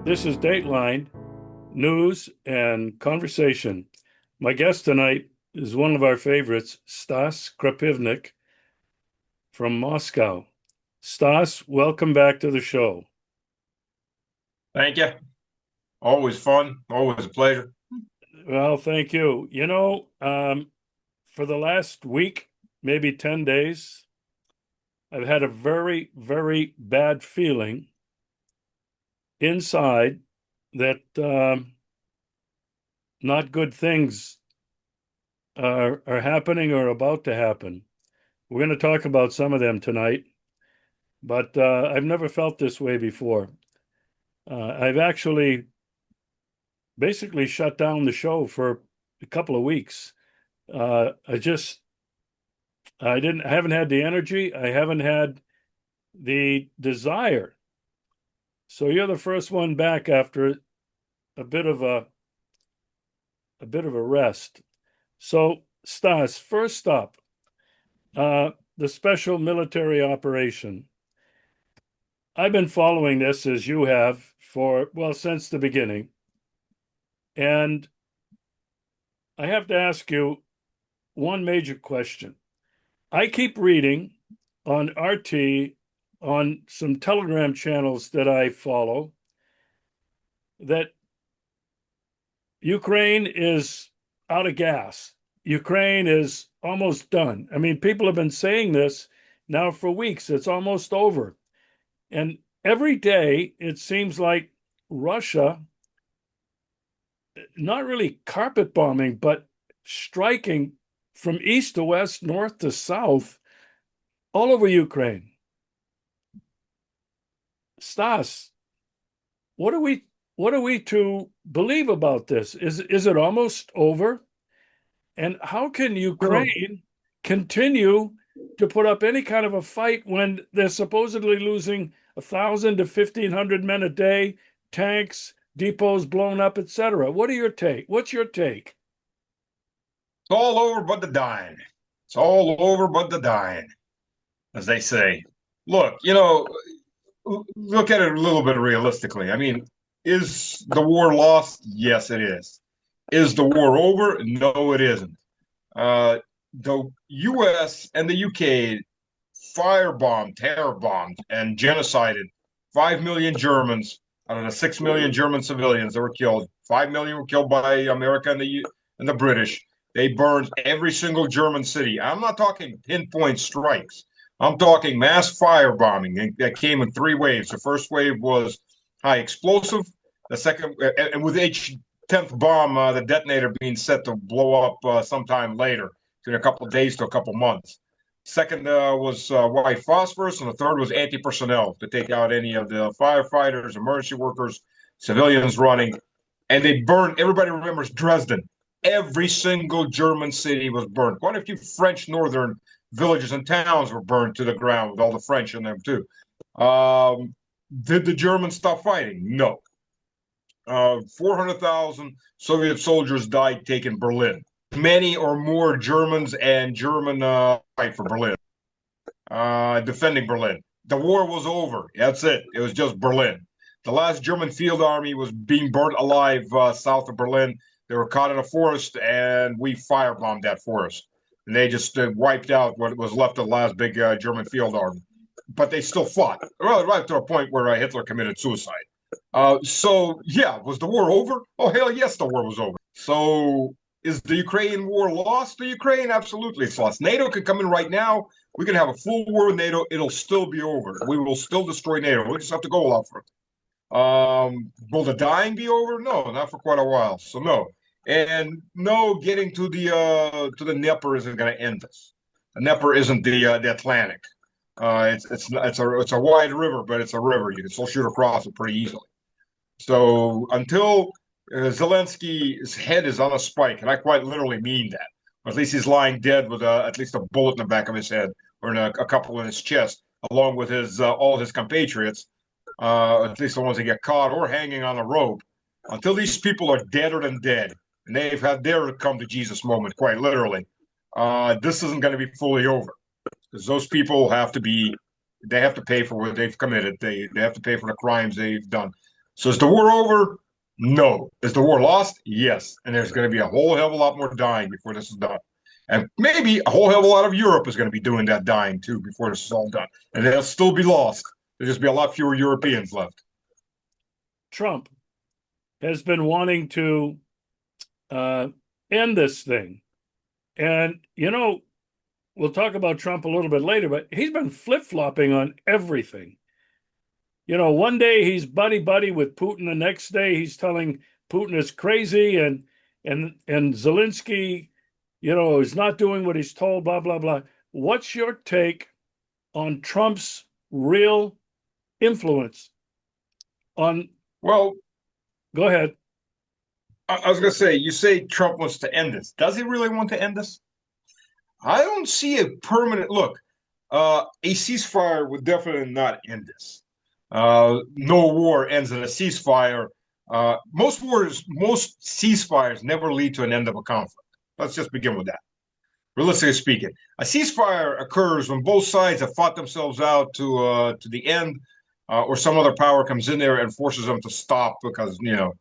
This is Dateline News and Conversation. My guest tonight is one of our favorites, Stas Krapivnik from Moscow. Stas, welcome back to the show. Thank you. Always fun. Always a pleasure. Well, thank you. For the last week, maybe 10 days, I've had a very, very bad feeling inside that not good things are happening or about to happen. We're going to talk about some of them tonight, but I've never felt this way before. I've actually basically shut down the show for a couple of weeks. I haven't had the energy. I haven't had the desire. So you're the first one back after a bit of a rest. So Stas, first up, the special military operation. I've been following this as you have since the beginning. And I have to ask you one major question. I keep reading on RT, on some Telegram channels that I follow, that Ukraine is out of gas. Ukraine is almost done. I mean, people have been saying this now for weeks. It's almost over. And every day it seems like Russia, not really carpet bombing, but striking from east to west, north to south, all over Ukraine. Stas, what are we to believe about this? Is it almost over? And how can So, Ukraine continue to put up any kind of a fight when they're supposedly losing 1,000 to 1,500 men a day, tanks, depots blown up, etc.? What are your take? What's your take? it's all over but the dying. It's all over but the dying, as they say. Look, look at it a little bit realistically. I mean, is the war lost? Yes, it is. Is the war over? No, it isn't. The U.S. and the U.K. firebombed, terror bombed, and genocided 5 million Germans out of the 6 million German civilians that were killed. 5 million were killed by America and the British. They burned every single German city. I'm not talking pinpoint strikes. I'm talking mass firebombing that came in three waves. The first wave was high explosive. The second, and with each 10th bomb, the detonator being set to blow up sometime later, in a couple of days to a couple of months. Second was white phosphorus, and the third was anti-personnel to take out any of the firefighters, emergency workers, civilians running. And they burned. Everybody remembers Dresden. Every single German city was burned. Quite a few French northern villages and towns were burned to the ground with all the French in them too. Did the Germans stop fighting? No. 400,000 Soviet soldiers died taking Berlin. Many or more Germans and German fight for Berlin, defending Berlin. The war was over. That's it. It was just Berlin. The last German field army was being burnt alive south of Berlin. They were caught in a forest, and we firebombed that forest. And they just wiped out what was left of the last big German field army. But they still fought, well, right to a point where Hitler committed suicide. So, yeah, was the war over? Oh, hell yes, the war was over. So, is the Ukraine war lost? The Ukraine, absolutely, it's lost. NATO could come in right now. We can have a full war with NATO. It'll still be over. We will still destroy NATO. We just have to go all out for it. Will the dying be over? No, not for quite a while. So no, and no, getting to the Dnieper isn't going to end this. The Dnieper isn't the Atlantic. It's a wide river, but it's a river. You can still shoot across it pretty easily. So until Zelensky's head is on a spike, and I quite literally mean that, or at least he's lying dead with at least a bullet in the back of his head or a couple in his chest, along with his all his compatriots, at least the ones that get caught or hanging on a rope. Until these people are deader than dead, and they've had their come to Jesus moment, quite literally, this isn't going to be fully over because those people have to be, they have to pay for what they've committed. They have to pay for the crimes they've done. So is the war over? No. Is the war lost? Yes. And there's going to be a whole hell of a lot more dying before this is done. And maybe a whole hell of a lot of Europe is going to be doing that dying too before this is all done. And they'll still be lost. There'll just be a lot fewer Europeans left. Trump has been wanting to end this thing. And, we'll talk about Trump a little bit later, but he's been flip-flopping on everything. One day he's buddy-buddy with Putin. The next day he's telling Putin is crazy and Zelensky, is not doing what he's told, blah, blah, blah. What's your take on Trump's real influence on... Well, go ahead. I was going to say, you say Trump wants to end this. Does he really want to end this? I don't see a permanent look. A ceasefire would definitely not end this. No war ends in a ceasefire. Most ceasefires never lead to an end of a conflict. Let's just begin with that. Realistically speaking, a ceasefire occurs when both sides have fought themselves out to the end, or some other power comes in there and forces them to stop because the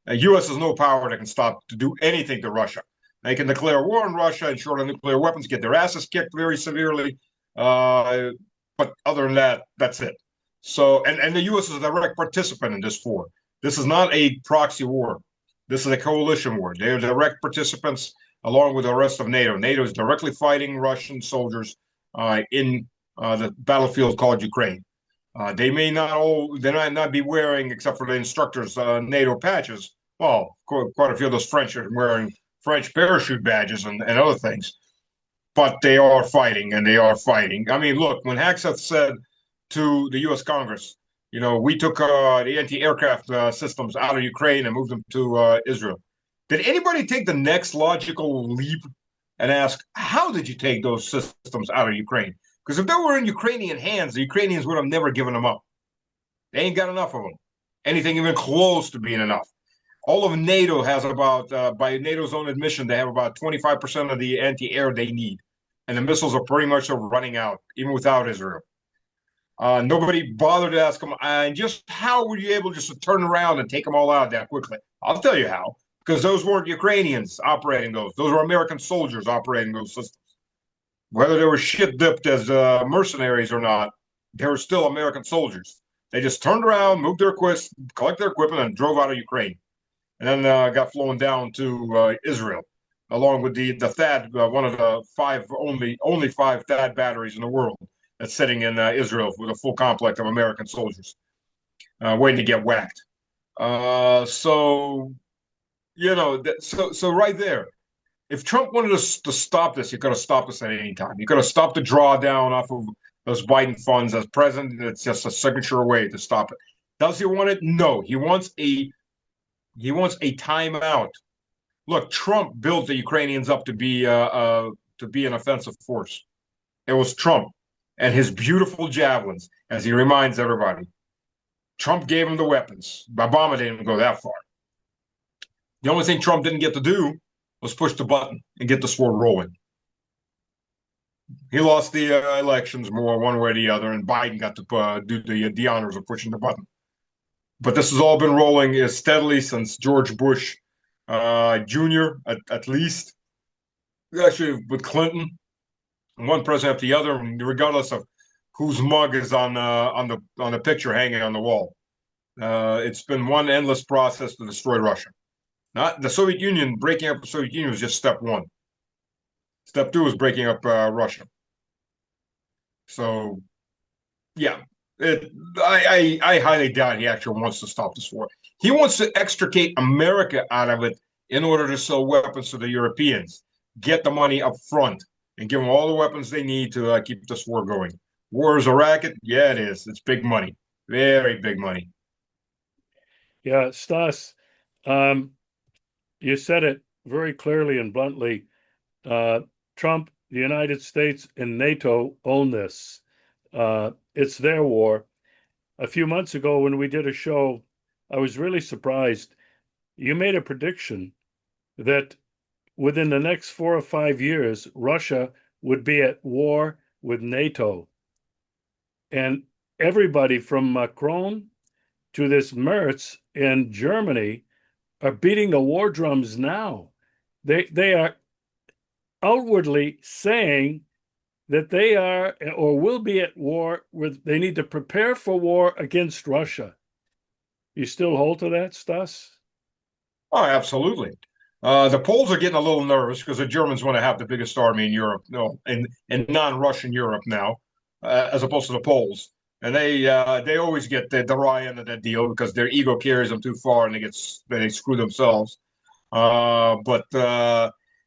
U.S. has no power that can stop to do anything to Russia. They can declare war on Russia and short on nuclear weapons, get their asses kicked very severely. But other than that, that's it. So, and the U.S. is a direct participant in this war. This is not a proxy war. This is a coalition war. They are direct participants along with the rest of NATO. NATO is directly fighting Russian soldiers in the battlefield called Ukraine. They may not be wearing, except for the instructors, NATO patches. Well, quite a few of those French are wearing French parachute badges and other things. But they are fighting, and they are fighting. I mean, look, when Haxeth said to the U.S. Congress, we took the anti-aircraft systems out of Ukraine and moved them to Israel. Did anybody take the next logical leap and ask, how did you take those systems out of Ukraine? Because if they were in Ukrainian hands, the Ukrainians would have never given them up. They ain't got enough of them. Anything even close to being enough. All of NATO has about, by NATO's own admission, they have about 25% of the anti-air they need. And the missiles are pretty much running out, even without Israel. Nobody bothered to ask them, and just how were you able just to turn around and take them all out that quickly? I'll tell you how. Because those weren't Ukrainians operating those. Those were American soldiers operating those systems. Whether they were shit-dipped as mercenaries or not, they were still American soldiers. They just turned around, moved their equipment, collected their equipment, and drove out of Ukraine. And then got flown down to Israel, along with the THAAD, one of the only five THAAD batteries in the world that's sitting in Israel with a full complement of American soldiers waiting to get whacked. So right there, if Trump wanted to stop this, he could have stopped this at any time. He could have stopped the drawdown off of those Biden funds as president. It's just a signature away to stop it. Does he want it? No. He wants a timeout. Look, Trump built the Ukrainians up to be an offensive force. It was Trump and his beautiful javelins, as he reminds everybody. Trump gave him the weapons. Obama didn't go that far. The only thing Trump didn't get to do was push the button and get the war rolling. He lost the elections more one way or the other, and Biden got to do the honors of pushing the button. But this has all been rolling steadily since George Bush Jr. At least, actually with Clinton, one president after the other, regardless of whose mug is on the picture hanging on the wall. It's been one endless process to destroy Russia. Not the Soviet Union. Breaking up the Soviet Union was just step one. Step two was breaking up Russia. So, yeah, I highly doubt he actually wants to stop this war. He wants to extricate America out of it in order to sell weapons to the Europeans, get the money up front, and give them all the weapons they need to keep this war going. War is a racket? Yeah, it is. It's big money. Very big money. Yeah, Stas, you said it very clearly and bluntly. Trump, the United States, and NATO own this. It's their war. A few months ago, when we did a show, I was really surprised. You made a prediction that within the next 4 or 5 years, Russia would be at war with NATO. And everybody from Macron to this Merz in Germany are beating the war drums now. They are outwardly saying that they are or will be at war with, they need to prepare for war against Russia. You still hold to that, Stas? Oh, absolutely. The Poles are getting a little nervous because the Germans want to have the biggest army in Europe, no, in non-Russian Europe now, as opposed to the Poles. And they always get the wry end of that deal because their ego carries them too far and they screw themselves. But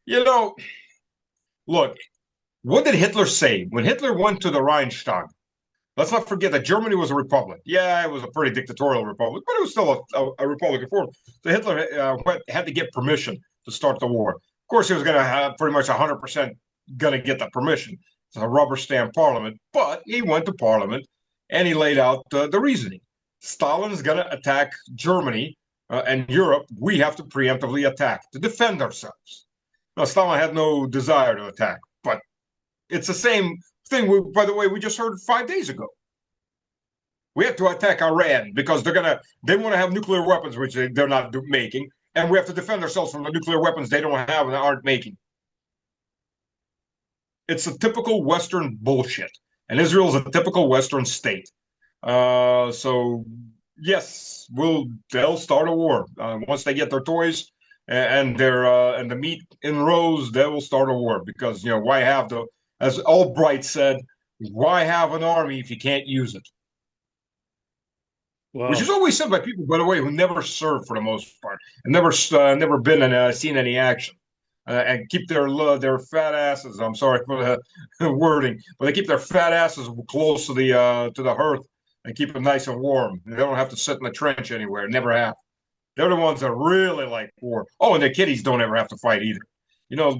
you know, look, what did Hitler say when Hitler went to the Reichstag? Let's not forget that Germany was a republic. Yeah, it was a pretty dictatorial republic, but it was still a republic form. So Hitler had to get permission to start the war. Of course, he was going to have pretty much 100% going to get the permission. It's a rubber stamp parliament, but he went to parliament and he laid out the reasoning. Stalin's going to attack Germany and Europe. We have to preemptively attack to defend ourselves. Now, Stalin had no desire to attack, but it's the same thing, by the way, we just heard 5 days ago. We have to attack Iran because they want to have nuclear weapons, which they're not making, and we have to defend ourselves from the nuclear weapons they don't have and aren't making. It's a typical Western bullshit, and Israel is a typical Western state. So yes, they'll start a war once they get their toys and the meat in rows. They will start a war because why have the, as Albright said, why have an army if you can't use it? Wow. Which is always said by people, by the way, who never served for the most part and never been and seen any action, and keep their fat asses. I'm sorry for the wording, but they keep their fat asses close to the hearth and keep them nice and warm. They don't have to sit in the trench anywhere. Never have. They're the ones that really like war. Oh, and their kiddies don't ever have to fight either.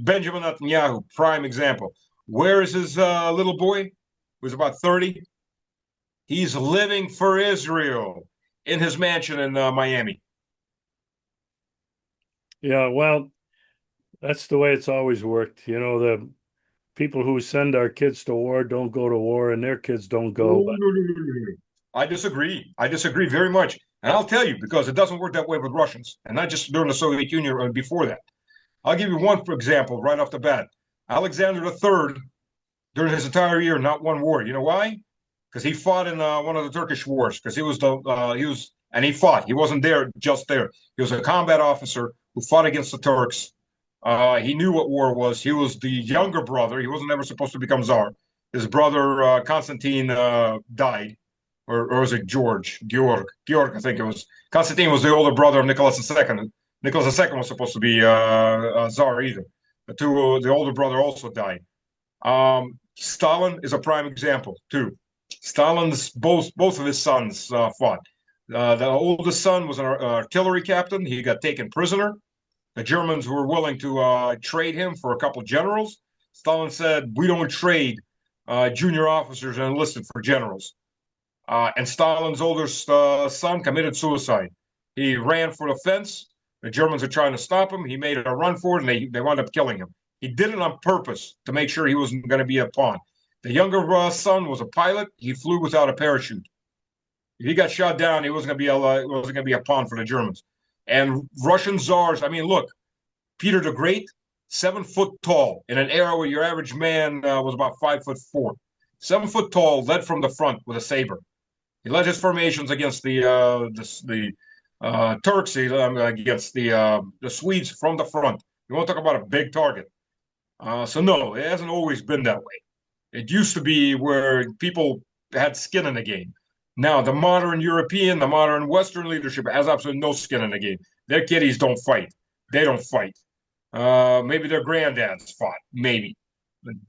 Benjamin Netanyahu, prime example. Where is his little boy? Who's about 30. He's living for Israel in his mansion in Miami. Yeah, well, that's the way it's always worked. The people who send our kids to war don't go to war, and their kids don't go. Oh, no. I disagree. I disagree very much. And I'll tell you, because it doesn't work that way with Russians, and not just during the Soviet Union or before that. I'll give you one for example right off the bat. Alexander III, during his entire year, not one war. You know why? Because he fought in one of the Turkish wars. Because he fought. He wasn't just there. He was a combat officer who fought against the Turks. He knew what war was. He was the younger brother. He wasn't ever supposed to become czar. His brother Constantine died, or was it Georg, I think it was. Constantine was the older brother of Nicholas II. Nicholas II was supposed to be czar either. The older brother also died. Stalin is a prime example too. Stalin's both of his sons fought. The oldest son was an artillery captain. He got taken prisoner. The Germans were willing to trade him for a couple generals. Stalin said, "We don't trade junior officers and enlisted for generals." And Stalin's oldest son committed suicide. He ran for the fence. The Germans were trying to stop him. He made a run for it, and they wound up killing him. He did it on purpose to make sure he wasn't going to be a pawn. The younger son was a pilot. He flew without a parachute. If he got shot down, he wasn't going to be a pawn for the Germans. And Russian czars. I mean, look, Peter the Great, 7 foot tall, in an era where your average man was about 5'4". 7 foot tall, led from the front with a saber. He led his formations against the Turks, against the Swedes from the front. You want to talk about a big target? So no, it hasn't always been that way. It used to be where people had skin in the game. Now, the modern European, the modern Western leadership has absolutely no skin in the game. Their kiddies don't fight. They don't fight. Maybe their granddads fought, maybe,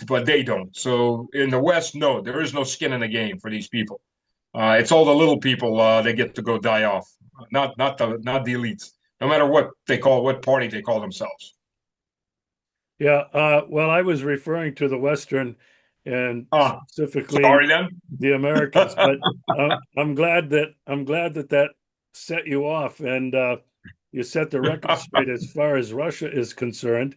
but they don't. So in the West, no, there is no skin in the game for these people. It's all the little people they get to go die off, not the elites. No matter what party they call themselves. Yeah, well, I was referring to the Western and specifically sorry then. the Americans, but I'm glad that set you off, and you set the record straight as far as Russia is concerned,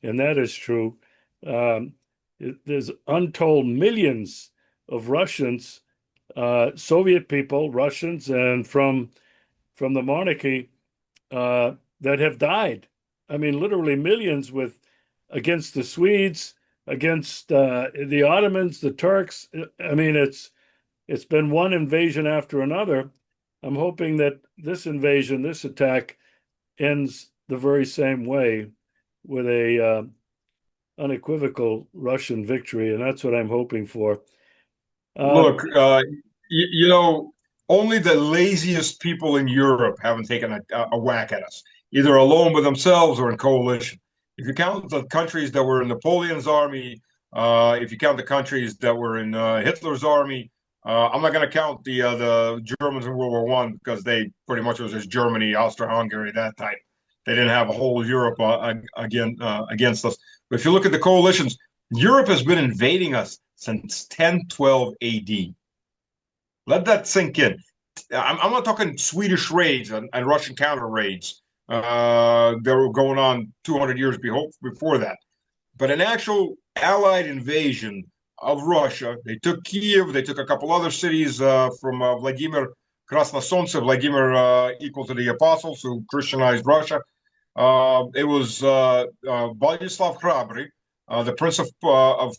and that is true. There's untold millions of Russians Soviet people, Russians, and from the monarchy that have died. I mean, literally millions with against the Swedes, against the Ottomans, the Turks. I mean, it's been one invasion after another. I'm hoping that this invasion, this attack, ends the very same way with a unequivocal Russian victory, and that's what I'm hoping for. Look, you know, only the laziest people in Europe haven't taken a whack at us, either alone with themselves or in coalition. If you count the countries that were in Napoleon's army, if you count the countries that were in Hitler's army, I'm not going to count the Germans in World War One because they pretty much was just Germany, Austria-Hungary, that type. They didn't have a whole Europe against us. But if you look at the coalitions, Europe has been invading us since 1012 AD. Let that sink in. I'm not talking Swedish raids and Russian counter raids. They were going on 200 years before that. But an actual allied invasion of Russia. They took Kiev. They took a couple other cities from Vladimir Krasnosonce, Vladimir equal to the apostles who Christianized Russia. It was Vladislav Hrabry, the Prince of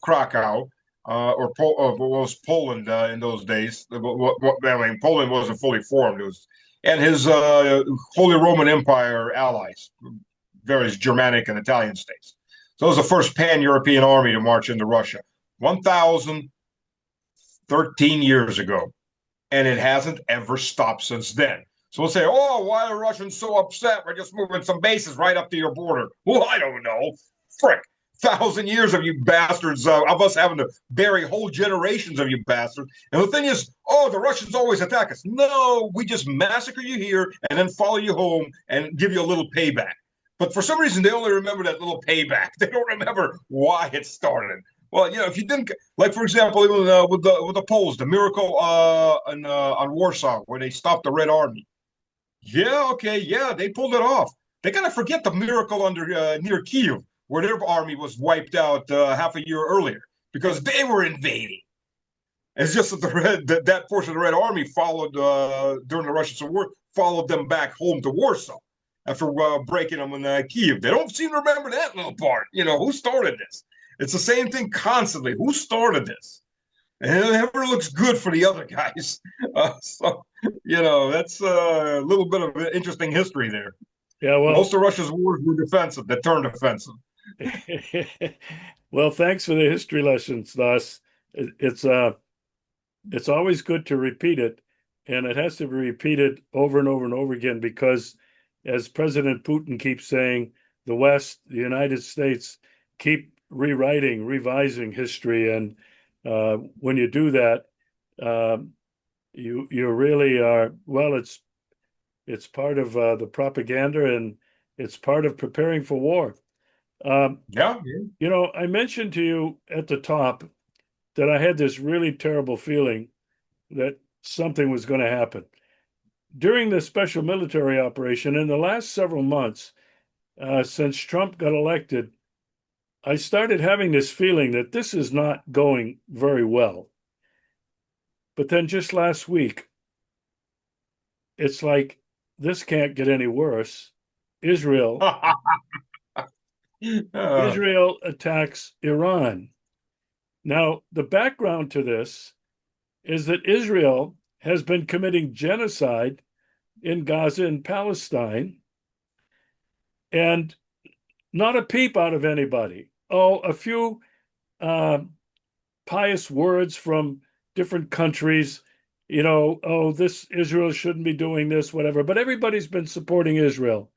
Krakow, what was Poland in those days. I mean, Poland wasn't fully formed. It was, and his Holy Roman Empire allies, various Germanic and Italian states. So it was the first pan-European army to march into Russia 1,013 years ago, and it hasn't ever stopped since then. So we'll say, oh, why are Russians so upset? We're just moving some bases right up to your border. Well, I don't know. Frick. 1,000 years of you bastards, of us having to bury whole generations of you bastards. And the thing is, oh, the Russians always attack us. No, we just massacre you here and then follow you home and give you a little payback. But for some reason, they only remember that little payback. They don't remember why it started. Well, you know, if you didn't, like for example, even with the Poles, the miracle on Warsaw where they stopped the Red Army. Yeah, okay, yeah, they pulled it off. They kind of forget the miracle under near Kiev, where their army was wiped out half a year earlier because they were invading. It's just that that portion of the Red Army followed during the Russian Civil War, followed them back home to Warsaw after breaking them in Kiev. They don't seem to remember that little part. You know, who started this? It's the same thing constantly. Who started this? And it never looks good for the other guys. So, you know, that's a little bit of interesting history there. Yeah, well, Most of Russia's wars were defensive, that turned offensive. well, thanks for the history lessons, Stas. It's always good to repeat it, and it has to be repeated over and over and over again because, as President Putin keeps saying, the West, the United States, keep rewriting, revising history, and when you do that, you really are well. It's part of the propaganda, and it's part of preparing for war. Yeah. You know, I mentioned to you at the top that I had this really terrible feeling that something was going to happen. During the special military operation, in the last several months, since Trump got elected, I started having this feeling that this is not going very well. But then just last week, it's like this can't get any worse. Israel Israel attacks Iran. Now, the background to this is that Israel has been committing genocide in Gaza and Palestine, and not a peep out of anybody. Oh, a few pious words from different countries, you know, oh, this Israel shouldn't be doing this, whatever. But everybody's been supporting Israel.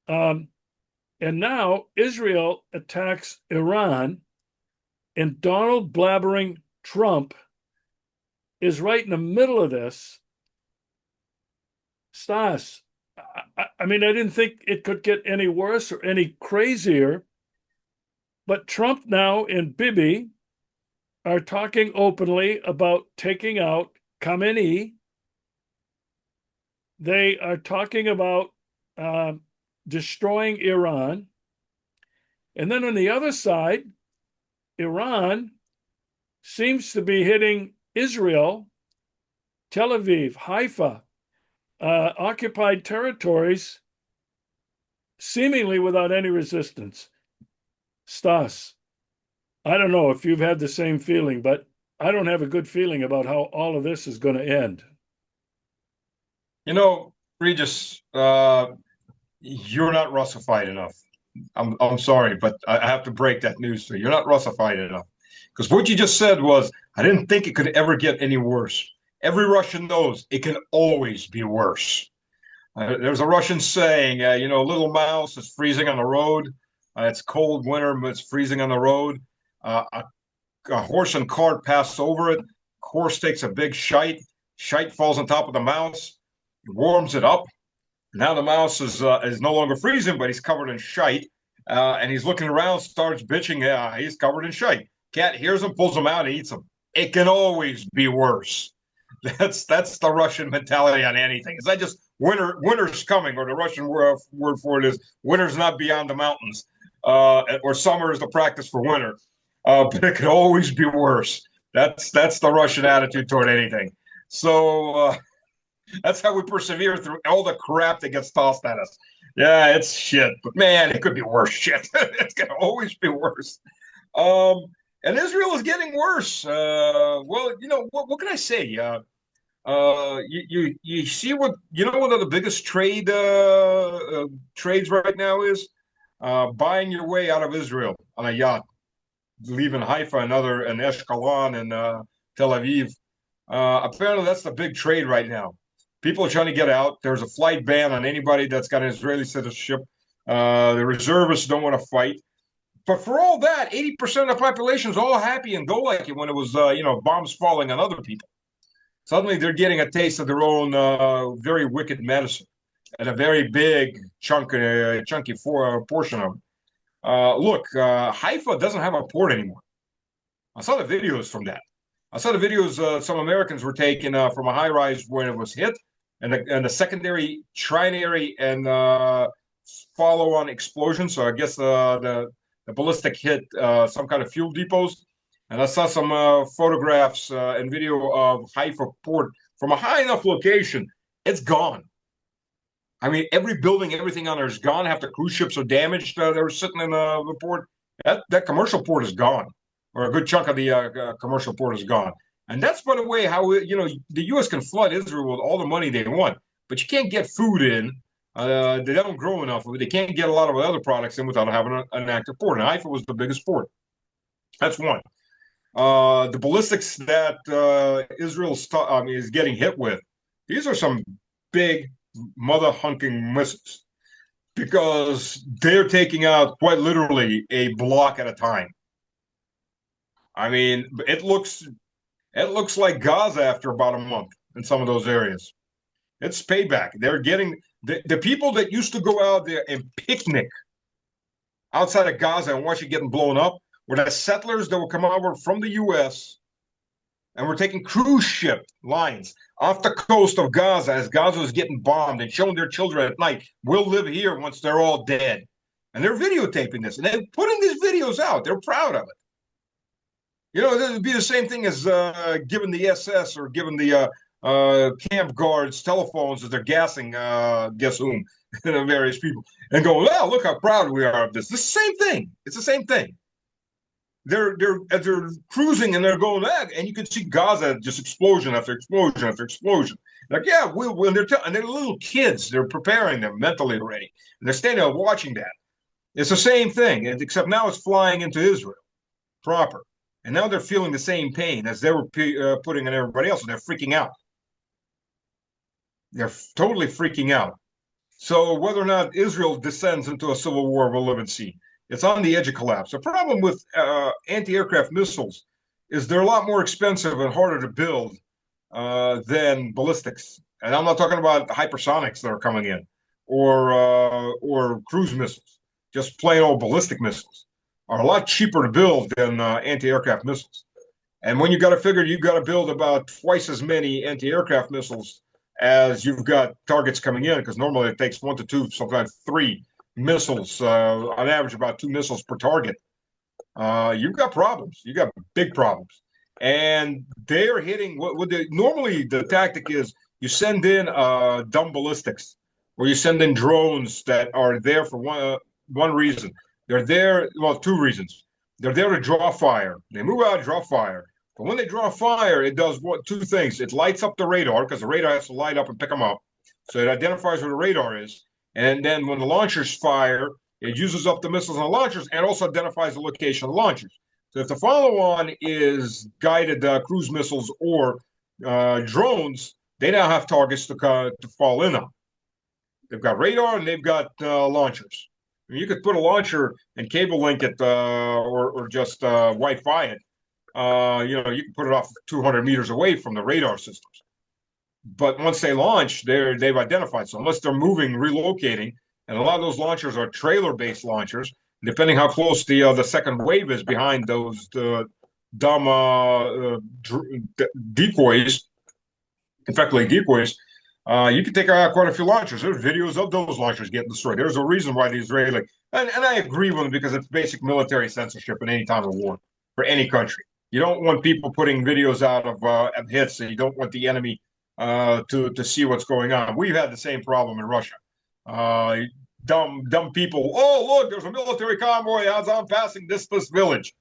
And now Israel attacks Iran, and Donald blabbering Trump is right in the middle of this. Stas, I mean, I didn't think it could get any worse or any crazier. But Trump now and Bibi are talking openly about taking out Khamenei. They are talking about destroying Iran. And then on the other side, Iran seems to be hitting Israel Tel Aviv, Haifa, occupied territories seemingly without any resistance. Stas, I don't know if you've had the same feeling, but I don't have a good feeling about how all of this is going to end. You know, Regis, you're not Russified enough. I'm sorry, but I have to break that news to you. You're not Russified enough. Because what you just said was, I didn't think it could ever get any worse. Every Russian knows it can always be worse. There's a Russian saying, little mouse is freezing on the road. It's cold winter, but it's freezing on the road. A horse and cart pass over it. Horse takes a big shite. Shite falls on top of the mouse. Warms it up. Now the mouse is no longer freezing, but he's covered in shite. And he's looking around, starts bitching. He's covered in shite. Cat hears him, pulls him out, and eats him. It can always be worse. That's the Russian mentality on anything. It's not just winter's coming, or the Russian word for it is winter's not beyond the mountains, or summer is the practice for winter. But it could always be worse. That's the Russian attitude toward anything. So that's how we persevere through all the crap that gets tossed at us. Yeah, it's shit, but man, it could be worse shit. It's gonna always be worse. And Israel is getting worse. Well, what can I say? You see what one of the biggest trades right now is buying your way out of Israel on a yacht, leaving Haifa and Eshkelon and Tel Aviv. Apparently, that's the big trade right now. People are trying to get out. There's a flight ban on anybody that's got an Israeli citizenship. The reservists don't want to fight. But for all that, 80% of the population is all happy and go-lucky when it was, bombs falling on other people. Suddenly they're getting a taste of their own very wicked medicine and a very big chunky portion of it. Look, Haifa doesn't have a port anymore. I saw the videos from that. I saw the videos some Americans were taking from a high-rise when it was hit, and the secondary, trinary, and follow-on explosion. So I guess the ballistic hit some kind of fuel depots. And I saw some photographs and video of Haifa port from a high enough location. It's gone. I mean, every building, everything on there is gone. Half the cruise ships are damaged. They were sitting in the port. That commercial port is gone, or a good chunk of the commercial port is gone. And that's, by the way, how the U.S. can flood Israel with all the money they want, but you can't get food in. They don't grow enough. They can't get a lot of other products in without having an active port. And Haifa was the biggest port. That's one. The ballistics that Israel is getting hit with, these are some big mother hunking missiles, because they're taking out quite literally a block at a time. I mean, it looks like Gaza after about a month in some of those areas. It's payback. They're getting the people that used to go out there and picnic outside of Gaza and watch it getting blown up were the settlers that would come over from the U.S. and were taking cruise ship lines off the coast of Gaza as Gaza was getting bombed and showing their children at night, we'll live here once they're all dead. And they're videotaping this, and they're putting these videos out. They're proud of it. It would be the same thing as giving the SS or giving the camp guards telephones as they're gassing guess whom, various people, and go, well, look how proud we are of this. It's the same thing. It's the same thing. They're cruising and they're going back, and you can see Gaza just explosion after explosion after explosion. Like, yeah, and they're little kids. They're preparing them mentally already, and they're standing there watching that. It's the same thing, except now it's flying into Israel proper, and now they're feeling the same pain as they were putting on everybody else, and they're freaking out. They're totally freaking out. So whether or not Israel descends into a civil war, we'll live and see. It's on the edge of collapse. The problem with anti-aircraft missiles is they're a lot more expensive and harder to build than ballistics. And I'm not talking about hypersonics that are coming in or cruise missiles. Just plain old ballistic missiles are a lot cheaper to build than anti-aircraft missiles. And when you got to figure you've got to build about twice as many anti-aircraft missiles as you've got targets coming in, because normally it takes 1 to 2, sometimes 3 missiles, on average about 2 missiles per target. You've got problems. You got big problems. and they're hitting what they normally the tactic is you send in dumb ballistics, or you send in drones that are there for one reason. They're there, well, two reasons. They're there to draw fire. They move out, draw fire. But when they draw fire, it does two things. It lights up the radar because the radar has to light up and pick them up. So it identifies where the radar is. And then when the launchers fire, it uses up the missiles on the launchers and also identifies the location of the launchers. So if the follow-on is guided cruise missiles or drones, they now have targets to fall in on. They've got radar and they've got launchers. I mean, you could put a launcher and cable link it or just Wi-Fi it. You can put it off 200 meters away from the radar systems. But once they launch, they've identified. So unless they're moving, relocating, and a lot of those launchers are trailer-based launchers, depending how close the second wave is behind those dumb decoys, effectively decoys, you can take out quite a few launchers. There's videos of those launchers getting destroyed. There's a reason why the Israeli, and I agree with them because it's basic military censorship in any time of war for any country. You don't want people putting videos out of hits, and you don't want the enemy to see what's going on. We've had the same problem in Russia. Dumb people. Oh, look, there's a military convoy as I'm passing this village,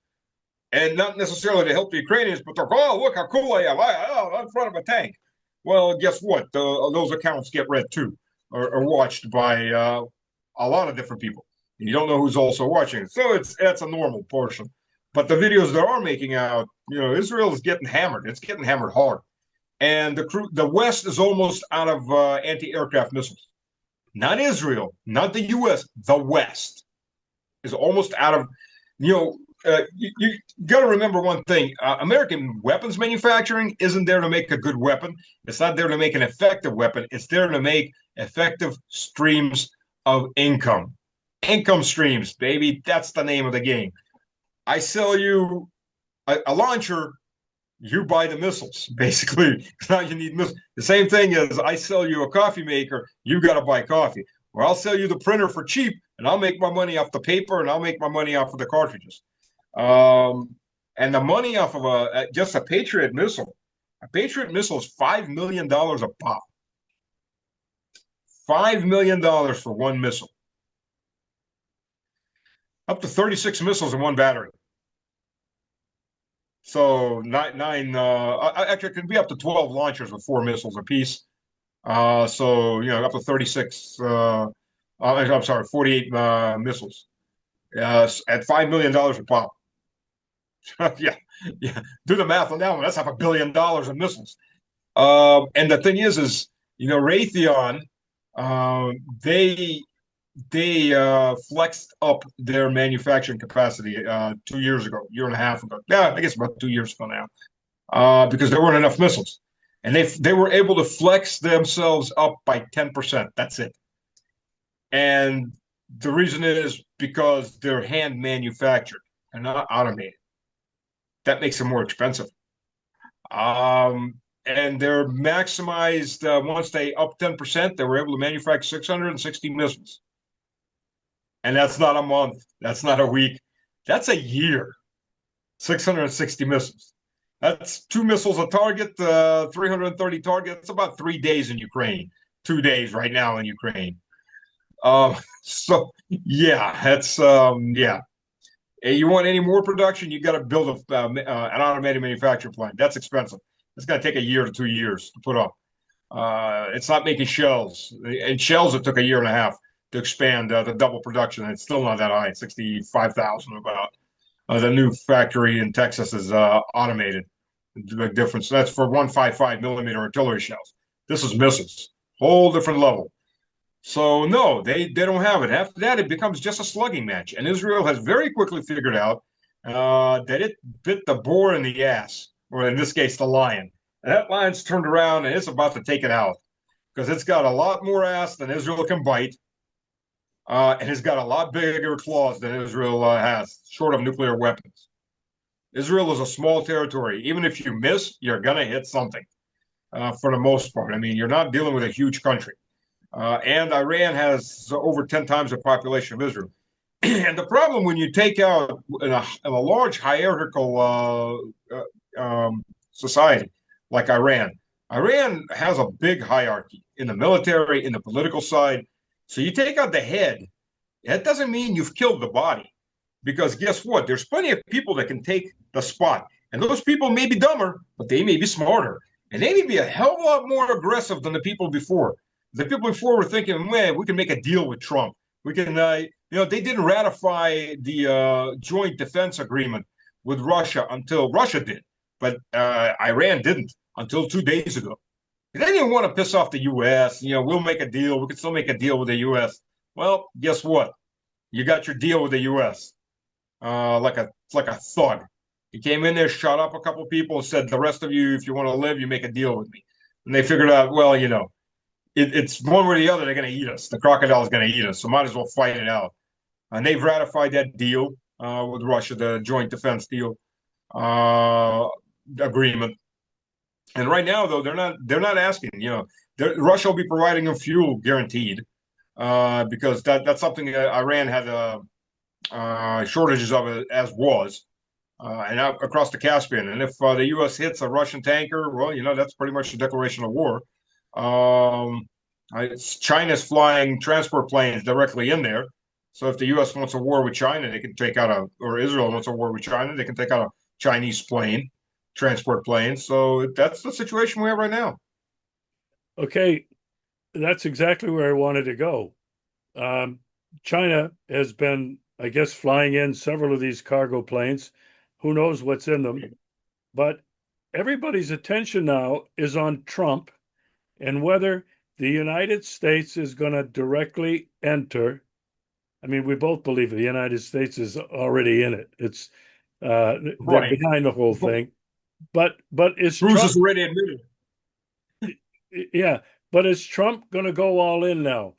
and not necessarily to help the Ukrainians, but they're look how cool I am. I'm in front of a tank. Well, guess what? Those accounts get read too, or watched by a lot of different people. And you don't know who's also watching it. So that's a normal portion. But the videos that are making out, Israel is getting hammered. It's getting hammered hard. And the West is almost out of anti-aircraft missiles. Not Israel, not the U.S., the West is almost out of, you got to remember one thing. American weapons manufacturing isn't there to make a good weapon. It's not there to make an effective weapon. It's there to make effective streams of income. Income streams, baby. That's the name of the game. I sell you a launcher, you buy the missiles, basically. Now you need missiles. The same thing as I sell you a coffee maker, you got to buy coffee. Or I'll sell you the printer for cheap, and I'll make my money off the paper, and I'll make my money off of the cartridges. And the money off of just a Patriot missile is $5 million a pop. $5 million for one missile. Up to 36 missiles in one battery. So actually, it can be up to 12 launchers with 4 missiles apiece. So up to 36. I'm sorry, 48 missiles at $5 million a pop. yeah. Do the math on that one. That's $500 million in missiles. And the thing is Raytheon, they flexed up their manufacturing capacity 2 years ago, year and a half ago. Yeah, I guess about 2 years ago now, because there weren't enough missiles, and they were able to flex themselves up by 10%. That's it. And the reason is because they're hand manufactured and not automated. That makes them more expensive. And they're maximized once they up 10%, they were able to manufacture 660 missiles. And that's not a month. That's not a week. That's a year. 660 missiles. That's 2 missiles a target, 330 targets. It's about 3 days in Ukraine. 2 days right now in Ukraine. So yeah, that's yeah. And you want any more production, you got to build an automated manufacturing plant. That's expensive. It's going to take a year to 2 years to put up. It's not making shells. And shells, it took a year and a half to expand the double production. It's still not that high, 65,000 about. The new factory in Texas is automated. It's a big difference. That's for 155 millimeter artillery shells. This is missiles, whole different level. So no, they don't have it. After that, it becomes just a slugging match. And Israel has very quickly figured out that it bit the boar in the ass, or in this case, the lion. And that lion's turned around and it's about to take it out because it's got a lot more ass than Israel can bite. And it's got a lot bigger claws than Israel has, short of nuclear weapons. Israel is a small territory. Even if you miss, you're going to hit something for the most part. I mean, you're not dealing with a huge country. And Iran has over 10 times the population of Israel. And the problem when you take out in a large hierarchical society like Iran. Iran has a big hierarchy in the military, in the political side. So you take out the head, that doesn't mean you've killed the body. Because guess what? There's plenty of people that can take the spot. And those people may be dumber, but they may be smarter. And they may be a hell of a lot more aggressive than the people before. The people before were thinking, man, we can make a deal with Trump. We can, they didn't ratify the joint defense agreement with Russia until Russia did. But Iran didn't until 2 days ago. They didn't want to piss off the U.S. We'll make a deal. We can still make a deal with the U.S. Well, guess what? You got your deal with the U.S. Like a thug. He came in there, shot up a couple of people, and said, "The rest of you, if you want to live, you make a deal with me." And they figured out, well, it's one way or the other. They're going to eat us. The crocodile is going to eat us, so might as well fight it out. And they've ratified that deal with Russia, the joint defense deal agreement. And right now, though, they're not asking. Russia will be providing them fuel guaranteed because that's something that Iran had shortages of it as was, and out across the Caspian. And if the U.S. hits a Russian tanker, well, that's pretty much a declaration of war. China's flying transport planes directly in there. So if the U.S. wants a war with China, they can take out or Israel wants a war with China, they can take out a Chinese plane, transport plane. So that's the situation we have right now. Okay, that's exactly where I wanted to go. China has been, I guess, flying in several of these cargo planes. Who knows what's in them? But everybody's attention now is on Trump and whether the United States is going to directly enter. I mean, we both believe the United States is already in it. It's they're Right. behind the whole thing. But is Bruce Trump? has already admitted. Yeah, but is Trump going to go all in now?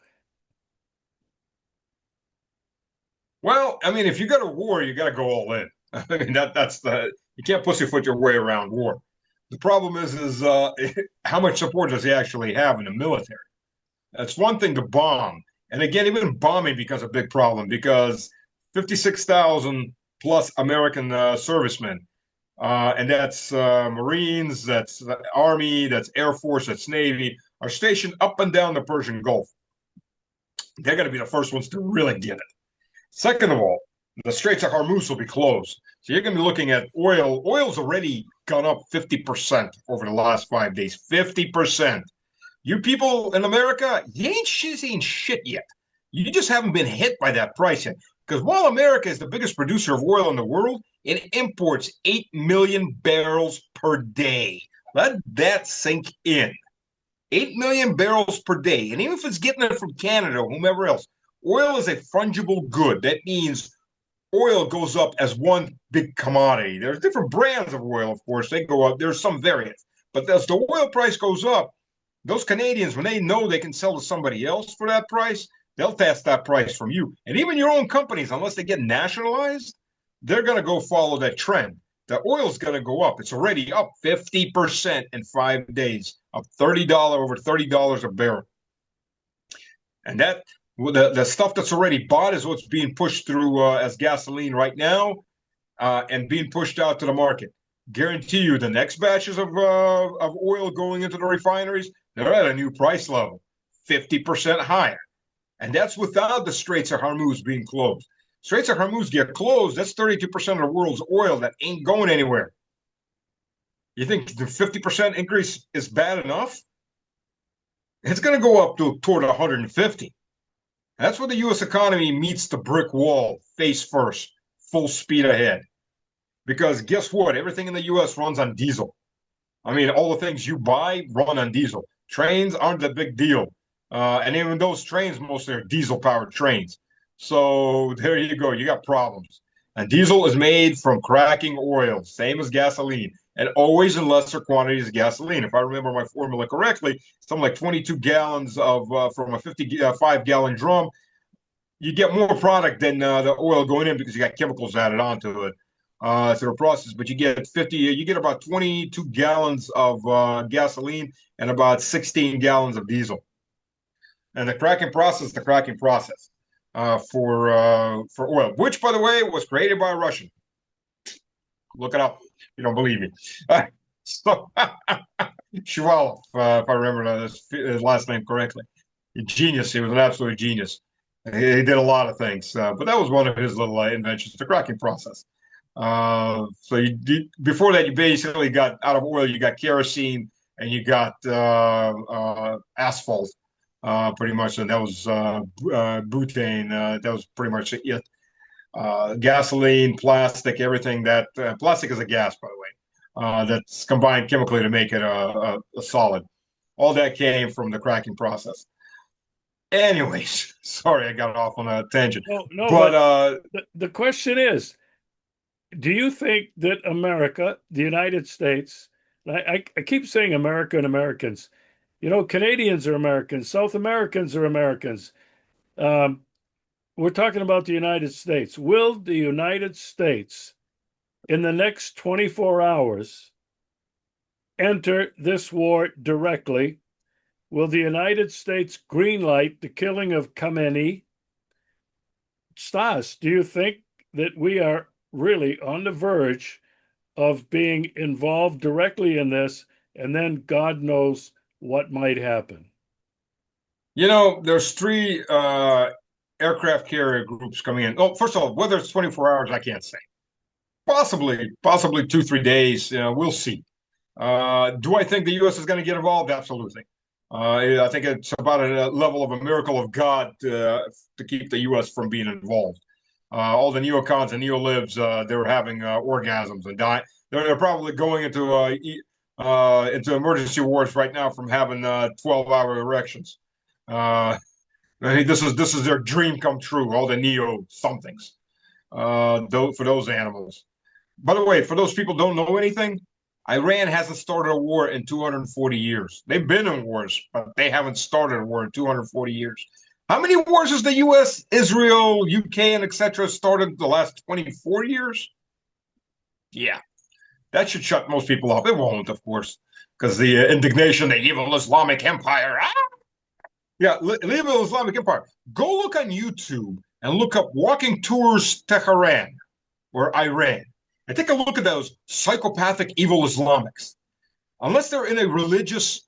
Well, I mean, if you got a war, you got to go all in. I mean, that's you can't pussyfoot your way around war. The problem is how much support does he actually have in the military? That's one thing to bomb, and again, even bombing becomes a big problem because 56,000 plus American servicemen, and that's Marines, that's Army, that's Air Force, that's Navy, are stationed up and down the Persian Gulf. They're going to be the first ones to really get it. Second of all, the Straits of Hormuz will be closed. So you're going to be looking at oil. Oil's already gone up 50% over the last 5 days. 50%. You people in America, you ain't seen shit yet. You just haven't been hit by that price yet. Because while America is the biggest producer of oil in the world, it imports 8 million barrels per day. Let that sink in. 8 million barrels per day. And even if it's getting it from Canada or whomever else, oil is a fungible good. That means oil goes up as one big commodity. There's different brands of oil, of course. They go up. There's some variants. But as the oil price goes up, those Canadians, when they know they can sell to somebody else for that price, they'll pass that price from you. And even your own companies, unless they get nationalized, they're going to go follow that trend. The oil's going to go up. It's already up 50% in 5 days, up over $30 a barrel. And that the stuff that's already bought is what's being pushed through as gasoline right now and being pushed out to the market. Guarantee you the next batches of oil going into the refineries, they're at a new price level, 50% higher. And that's without the Straits of Hormuz being closed. Straits of Hormuz get closed, that's 32% of the world's oil that ain't going anywhere. You think the 50% increase is bad enough? It's going to go up toward 150. That's where the U.S. economy meets the brick wall, face first, full speed ahead. Because guess what? Everything in the U.S. runs on diesel. I mean, all the things you buy run on diesel. Trains aren't a big deal. And even those trains, mostly are diesel-powered trains. So there you go. You got problems. And diesel is made from cracking oil, same as gasoline, and always in lesser quantities of gasoline. If I remember my formula correctly, something like 22 gallons of from a 55-gallon drum, you get more product than the oil going in because you got chemicals added onto it through a process. But you get about 22 gallons of gasoline and about 16 gallons of diesel. And the cracking process for oil, which, by the way, was created by a Russian. Look it up. You don't believe me. So Shuvalov, if I remember his last name correctly, a genius. He was an absolute genius. He did a lot of things, but that was one of his little inventions, the cracking process. So before that, you basically got out of oil, you got kerosene, and you got asphalt, pretty much, and that was butane. That was pretty much it. Gasoline, plastic, everything that plastic is a gas, by the way, that's combined chemically to make it a solid. All that came from the cracking process. Anyways, sorry, I got off on a tangent. No, But but the question is, do you think that America, the United States, I keep saying America and Americans, Canadians are Americans, South Americans are Americans. Um, we're talking about the United States. Will the United States, in the next 24 hours, enter this war directly? Will the United States greenlight the killing of Khamenei? Stas, do you think that we are really on the verge of being involved directly in this, and then God knows what might happen? There's three aircraft carrier groups coming in. Oh, first of all, whether it's 24 hours, I can't say. Possibly 2, 3 days. We'll see. Do I think the U.S. is going to get involved? Absolutely. I think it's about a level of a miracle of God to keep the U.S. from being involved. All the neocons and neolibs, they're having orgasms and dying. They're probably going into emergency wards right now from having 12-hour erections. I mean, this is their dream come true. All the neo somethings, for those animals. By the way, for those people who don't know anything, Iran hasn't started a war in 240 years. They've been in wars, but they haven't started a war in 240 years. How many wars has the U.S., Israel, UK, and etc. started the last 24 years? Yeah, that should shut most people up. It won't, of course, because the indignation, the evil Islamic Empire. Yeah, evil Islamic Empire. Go look on YouTube and look up Walking Tours Tehran or Iran. And take a look at those psychopathic evil Islamics. Unless they're in a religious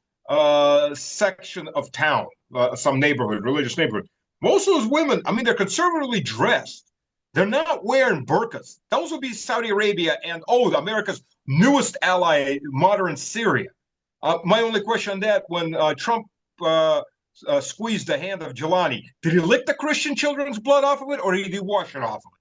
section of town, some neighborhood, religious neighborhood, most of those women, I mean, they're conservatively dressed. They're not wearing burqas. Those would be Saudi Arabia and, America's newest ally, modern Syria. My only question on that, when Trump squeezed the hand of Jelani, did he lick the Christian children's blood off of it, or did he wash it off of it?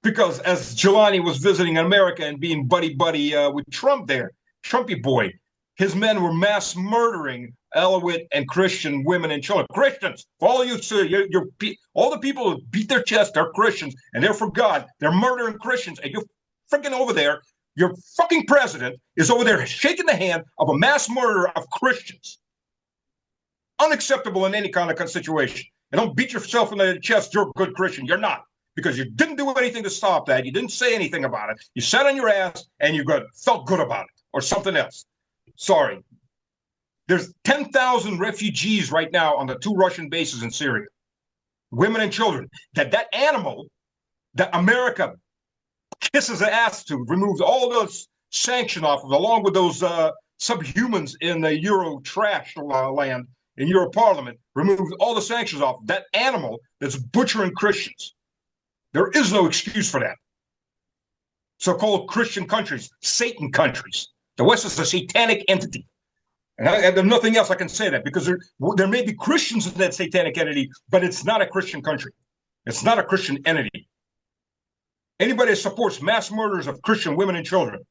Because as Jelani was visiting America and being buddy-buddy with Trump there, Trumpy boy, his men were mass murdering Alawite and Christian women and children. Christians, all you see, all the people who beat their chest are Christians, and they're for God. They're murdering Christians, and you're freaking over there. Your fucking president is over there shaking the hand of a mass murderer of Christians. Unacceptable in any kind of situation. And don't beat yourself in the chest. You're a good Christian. You're not. Because you didn't do anything to stop that. You didn't say anything about it. You sat on your ass and you felt good about it or something else. Sorry. There's 10,000 refugees right now on the 2 Russian bases in Syria. Women and children. That animal that America kisses the ass to, removes all those sanctions off of, along with those subhumans in the Euro trash land, in Euro Parliament, removed all the sanctions off. That animal that's butchering Christians. There is no excuse for that. So-called Christian countries, Satan countries. The West is a satanic entity. And there's nothing else I can say that, because there may be Christians in that satanic entity, but it's not a Christian country. It's not a Christian entity. Anybody that supports mass murders of Christian women and children,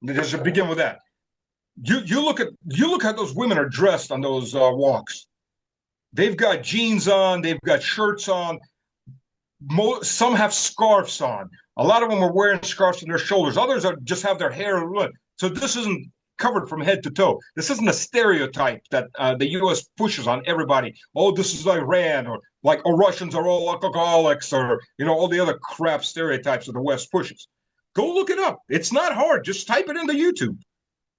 there's a begin with that. You look how those women are dressed on those walks. They've got jeans on, they've got shirts on. Some have scarves on. A lot of them are wearing scarves on their shoulders. Others just have their hair. So this isn't covered from head to toe. This isn't a stereotype that the U.S. pushes on everybody. Oh, this is Iran, or like, oh, Russians are all alcoholics, or all the other crap stereotypes that the West pushes. Go look it up. It's not hard. Just type it into YouTube,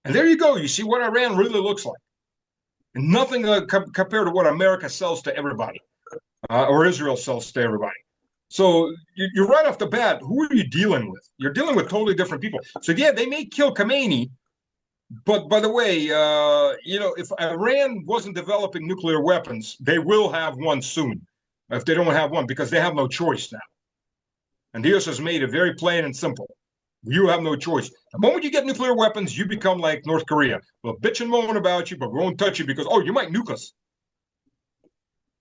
and there you go. You see what Iran really looks like. And nothing compared to what America sells to everybody, or Israel sells to everybody. So you're right off the bat. Who are you dealing with? You're dealing with totally different people. So yeah, they may kill Khamenei, but by the way, if Iran wasn't developing nuclear weapons, they will have one soon. If they don't have one, because they have no choice now. And the US has made it very plain and simple. You have no choice. The moment you get nuclear weapons, you become like North Korea. We'll bitch and moan about you, but we won't touch you because, oh, you might nuke us.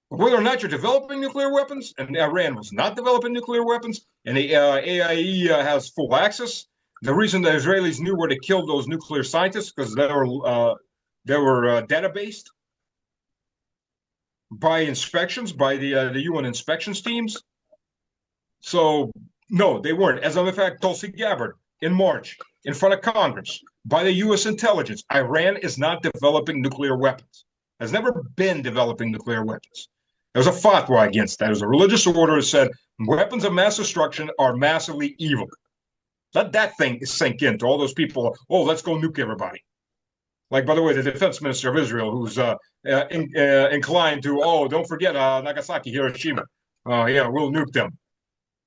But whether or not you're developing nuclear weapons, and Iran was not developing nuclear weapons, and the AIE has full access. The reason the Israelis knew where to kill those nuclear scientists because they were databased by inspections by the UN inspections teams. So no, they weren't. As a matter of fact, Tulsi Gabbard in March in front of Congress by the U.S. intelligence, Iran is not developing nuclear weapons. Has never been developing nuclear weapons. There was a fatwa against that. There was a religious order that said weapons of mass destruction are massively evil. Let that thing sink into all those people. Oh, let's go nuke everybody. Like, by the way, the defense minister of Israel, who's inclined to, oh, don't forget Nagasaki, Hiroshima. Yeah, we'll nuke them.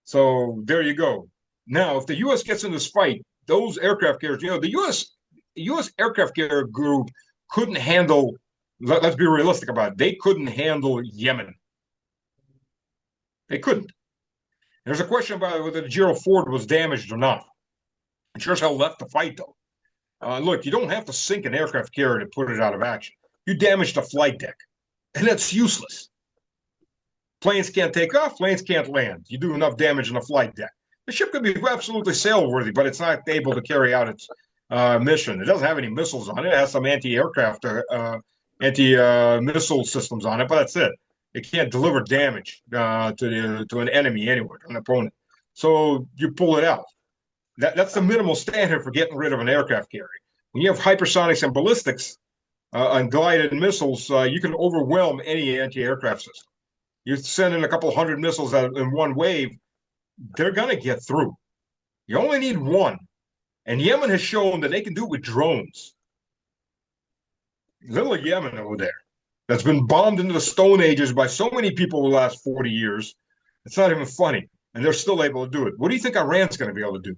So there you go. Now, if the U.S. gets in this fight, those aircraft carriers, the U.S. aircraft carrier group couldn't handle. Let's be realistic about it. They couldn't handle Yemen. They couldn't. There's a question about whether the Gerald Ford was damaged or not. It sure as hell left the fight, though. Look, you don't have to sink an aircraft carrier to put it out of action. You damage the flight deck, and that's useless. Planes can't take off, planes can't land. You do enough damage in the flight deck. The ship could be absolutely sailworthy, but it's not able to carry out its mission. It doesn't have any missiles on it. It has some anti-aircraft, anti-missile systems on it, but that's it. It can't deliver damage to an enemy anywhere, to an opponent. So you pull it out. That's the minimal standard for getting rid of an aircraft carrier. When you have hypersonics and ballistics and glided missiles, you can overwhelm any anti-aircraft system. You send in a couple hundred missiles in one wave, they're going to get through. You only need one. And Yemen has shown that they can do it with drones. Little Yemen over there that's been bombed into the Stone Ages by so many people in the last 40 years. It's not even funny. And they're still able to do it. What do you think Iran's going to be able to do?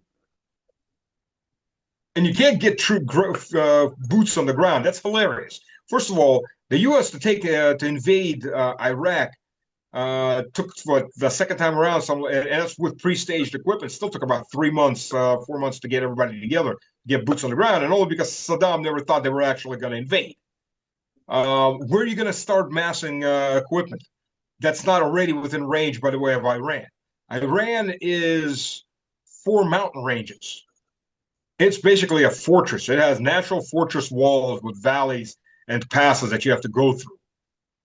And you can't get true boots on the ground. That's hilarious. First of all, the U.S. to invade Iraq took for the second time around, and that's with pre-staged equipment. Still took about 3 months, 4 months to get everybody together, get boots on the ground, and only because Saddam never thought they were actually going to invade. Where are you going to start massing equipment that's not already within range, by the way, of Iran? Iran is 4 mountain ranges. It's basically a fortress. It has natural fortress walls with valleys and passes that you have to go through.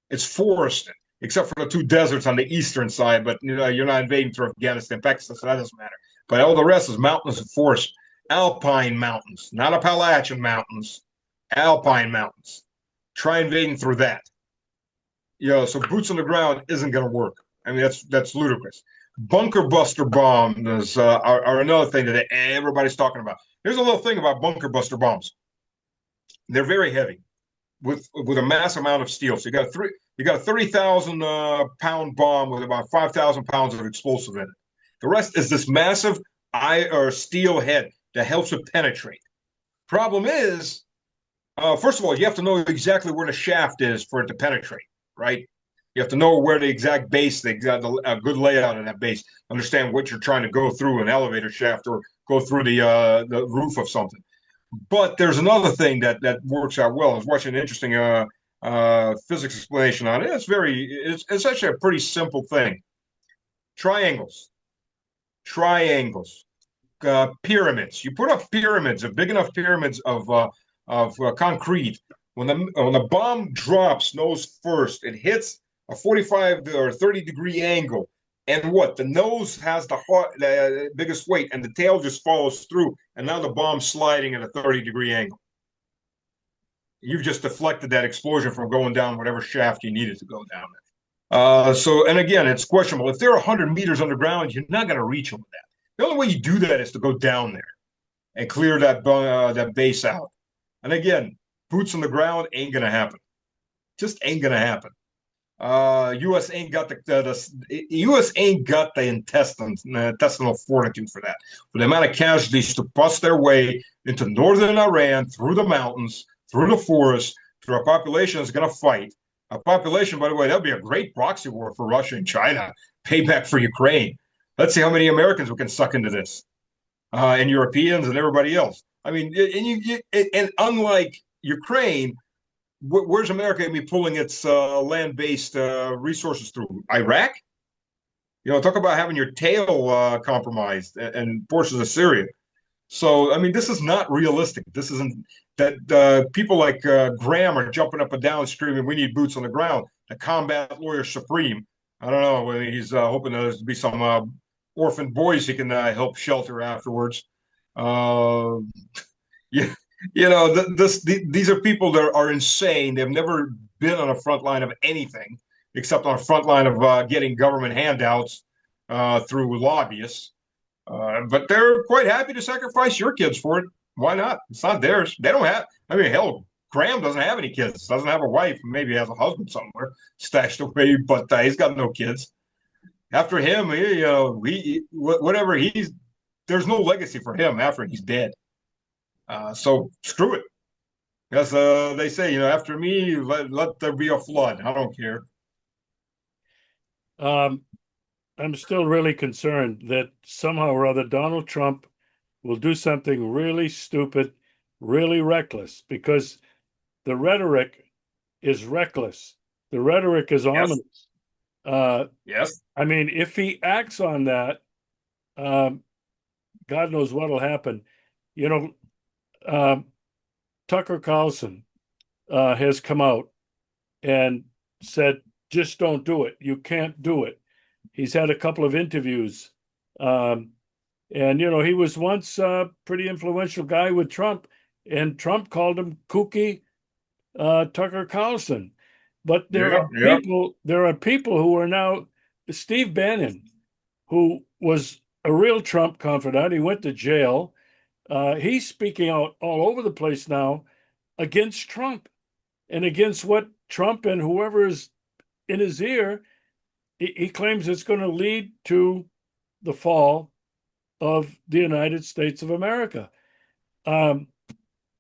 It's forested, except for the 2 deserts on the eastern side, but you're not invading through Afghanistan, Pakistan, so that doesn't matter. But all the rest is mountains and forest, alpine mountains, not Appalachian mountains, alpine mountains. Try invading through that. So boots on the ground isn't going to work. I mean, that's ludicrous. Bunker buster bombs are another thing that everybody's talking about. Here's a little thing about bunker buster bombs. They're very heavy with a mass amount of steel. So you got a 30,000 pound bomb with about 5,000 pounds of explosive in it. The rest is this massive steel head that helps it penetrate. Problem is, first of all, you have to know exactly where the shaft is for it to penetrate, right? You have to know where the exact base, a good layout of that base. Understand what you're trying to go through, an elevator shaft or go through the roof of something. But there's another thing that works out well. I was watching an interesting physics explanation on it. It's actually a pretty simple thing. Triangles, pyramids. You put up pyramids, big enough pyramids of concrete. When the bomb drops nose first, it hits a 45 or 30-degree angle. And what? The nose has the biggest weight, and the tail just follows through. And now the bomb's sliding at a 30-degree angle. You've just deflected that explosion from going down whatever shaft you needed to go down there. And again, it's questionable. If they're 100 meters underground, you're not going to reach them with that. The only way you do that is to go down there and clear that base out. And again, boots on the ground ain't going to happen. Just ain't going to happen. U.S. ain't got the U.S. ain't got the intestinal fortitude for that. For the amount of casualties to bust their way into northern Iran through the mountains, through the forest, through a population that's going to fight. A population, by the way, that'd be a great proxy war for Russia and China. Payback for Ukraine. Let's see how many Americans we can suck into this, and Europeans and everybody else. I mean, and unlike Ukraine, where's America going to be pulling its land-based resources through? Iraq? Talk about having your tail compromised and portions of Syria. So, I mean, this is not realistic. This isn't that people like Graham are jumping up and down screaming, we need boots on the ground. The combat lawyer supreme. I don't know whether he's hoping there's to be some orphan boys he can help shelter afterwards. Uh, yeah, these are people that are insane. They've never been on the front line of anything except on the front line of getting government handouts through lobbyists. But they're quite happy to sacrifice your kids for it. Why not? It's not theirs. They don't have. I mean, hell, Graham doesn't have any kids. Doesn't have a wife. Maybe has a husband somewhere stashed away, but he's got no kids. After him, whatever he's. There's no legacy for him after he's dead. So screw it. As they say, after me, let there be a flood. I don't care. I'm still really concerned that somehow or other Donald Trump will do something really stupid, really reckless, because the rhetoric is reckless. The rhetoric is ominous. Yes. I mean, if he acts on that, God knows what'll happen. Tucker Carlson has come out and said, just don't do it. You can't do it. He's had a couple of interviews. And, he was once a pretty influential guy with Trump, and Trump called him kooky Tucker Carlson. But there are people who are now, Steve Bannon, who was a real Trump confidant. He went to jail. He's speaking out all over the place now against Trump and against what Trump and whoever is in his ear. He claims it's going to lead to the fall of the United States of America.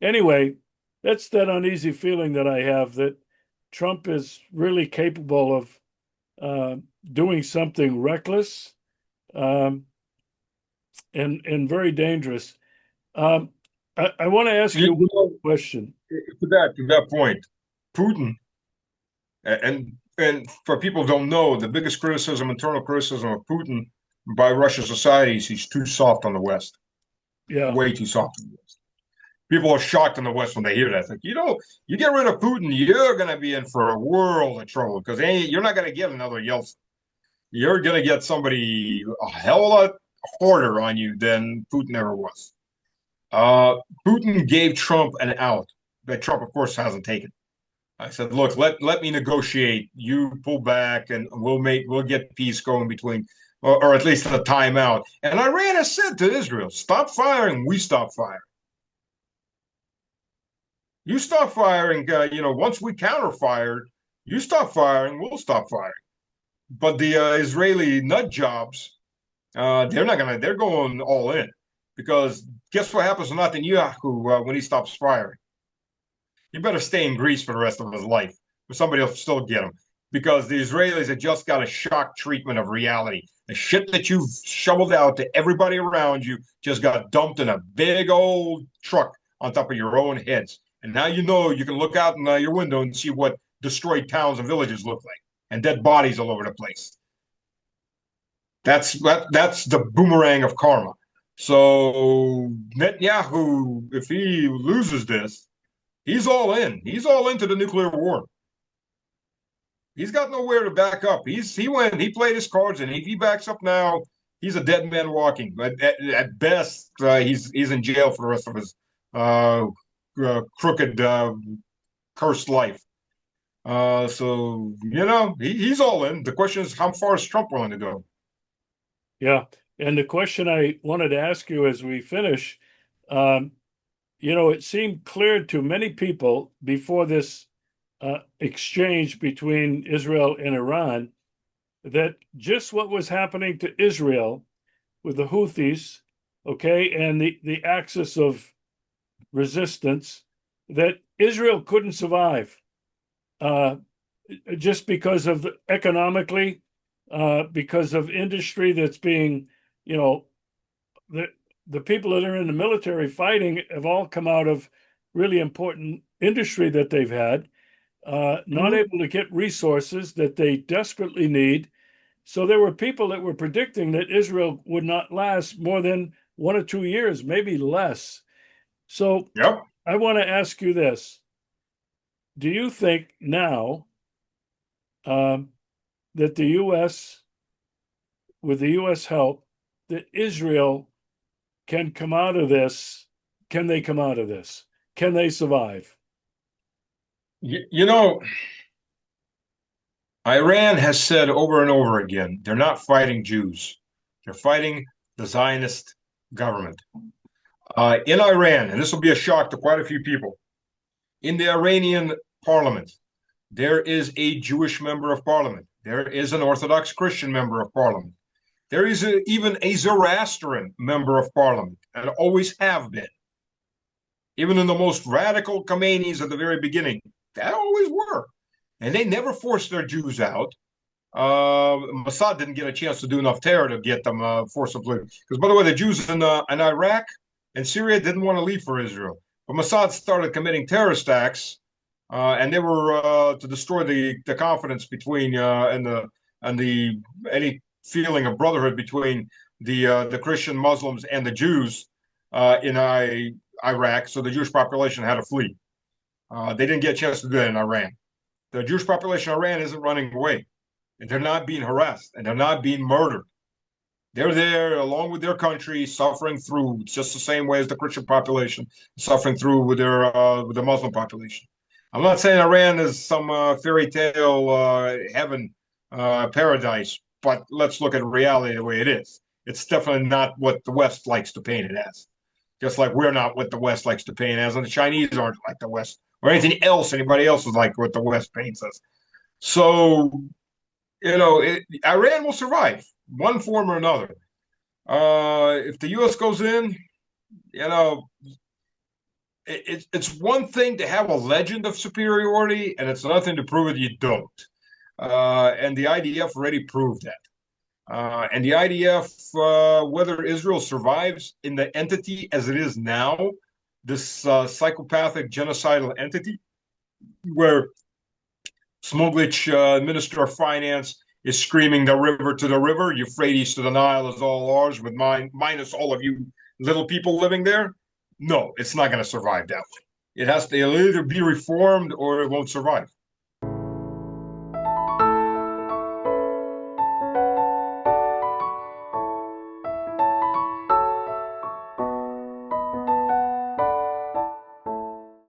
Anyway, that's that uneasy feeling that I have that Trump is really capable of doing something reckless and very dangerous. I want to ask you one question. To that point, Putin, and for people who don't know, the biggest internal criticism of Putin by Russian society is he's too soft on the West. Yeah. Way too soft on the West. People are shocked in the West when they hear that. Like, you get rid of Putin, you're going to be in for a world of trouble because you're not going to get another Yeltsin. You're going to get somebody a hell of a lot harder on you than Putin ever was. Putin gave Trump an out that Trump, of course, hasn't taken. I said, look, let me negotiate. You pull back, and we'll get peace going between, or at least a timeout. And Iran has said to Israel, stop firing. We stop firing. You stop firing. Once we counterfired, you stop firing. We'll stop firing. But the Israeli nut jobs, they're not gonna. They're going all in because guess what happens to Netanyahu when he stops firing? He better stay in Greece for the rest of his life, but somebody will still get him because the Israelis have just got a shock treatment of reality. The shit that you've shoveled out to everybody around you just got dumped in a big old truck on top of your own heads. And now you can look out in your window and see what destroyed towns and villages look like and dead bodies all over the place. That's the boomerang of karma. So Netanyahu, if he loses this, he's all in. He's all into the nuclear war. He's got nowhere to back up. He played his cards, and if he backs up now, he's a dead man walking. At best, he's in jail for the rest of his crooked, cursed life. So he's all in. The question is, how far is Trump willing to go? Yeah, and the question I wanted to ask you as we finish, it seemed clear to many people before this exchange between Israel and Iran, that just what was happening to Israel with the Houthis, okay, and the axis of resistance, that Israel couldn't survive just because of economically, because of industry that's being, you know, the people that are in the military fighting have all come out of really important industry that they've had, not able to get resources that they desperately need. So there were people that were predicting that Israel would not last more than 1 or 2 years, maybe less. So Yep. I want to ask you this. Do you think now that the U.S., with the U.S. help, that Israel can come out of this? Can they come out of this? Can they survive? You know, Iran has said over and over again, they're not fighting Jews. They're fighting the Zionist government. In Iran, and this will be a shock to quite a few people, in the Iranian parliament, there is a Jewish member of parliament. There is an Orthodox Christian member of parliament. There is even a Zoroastrian member of parliament, and always have been. Even in the most radical Khomeinis at the very beginning, that always were. And they never forced their Jews out. Mossad didn't get a chance to do enough terror to get them forcibly. Because, by the way, the Jews in Iraq and Syria didn't want to leave for Israel. But Mossad started committing terrorist acts, and they were to destroy the confidence between and the any feeling of brotherhood between the Christian Muslims and the Jews in Iraq. So the Jewish population had to flee. They didn't get a chance to do that in Iran. The Jewish population in Iran isn't running away, and they're not being harassed, and they're not being murdered. They're there along with their country, suffering through just the same way as the Christian population, suffering through with the Muslim population. I'm not saying Iran is some fairy tale heaven paradise, but let's look at reality the way it is. It's definitely not what the West likes to paint it as. Just like we're not what the West likes to paint as, and the Chinese aren't like the West, or anything else anybody else is like what the West paints us. So, Iran will survive one form or another. If the U.S. goes in, it's one thing to have a legend of superiority, and it's another thing to prove it you don't. And the IDF already proved that. And the IDF, whether Israel survives in the entity as it is now, this psychopathic genocidal entity, where Smotrich, Minister of Finance, is screaming the river to the river, Euphrates to the Nile is all ours, with minus all of you little people living there. No, it's not going to survive that way. It'll either be reformed or it won't survive.